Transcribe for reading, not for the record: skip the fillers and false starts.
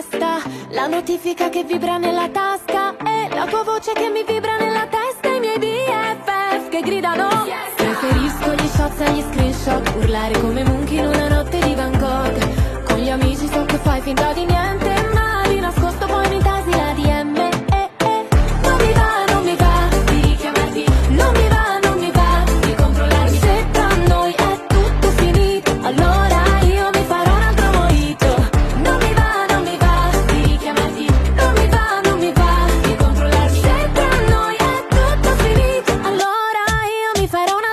festa, la notifica che vibra nella tasca e la tua voce che mi vibra nella testa, i miei BFF che gridano yes. Preferisco gli shots agli screenshot, urlare come Monkey in una notte di Van Gogh. Con gli amici so che fai finta di niente, ma di nascosto poi mi tasi la DM. Non mi va di richiamarti, non mi va di controllarmi. Se tra noi è tutto finito, allora io mi farò un altro mojito. Non mi va di richiamarti, non mi va di controllarmi. Se tra noi è tutto finito, allora io mi farò un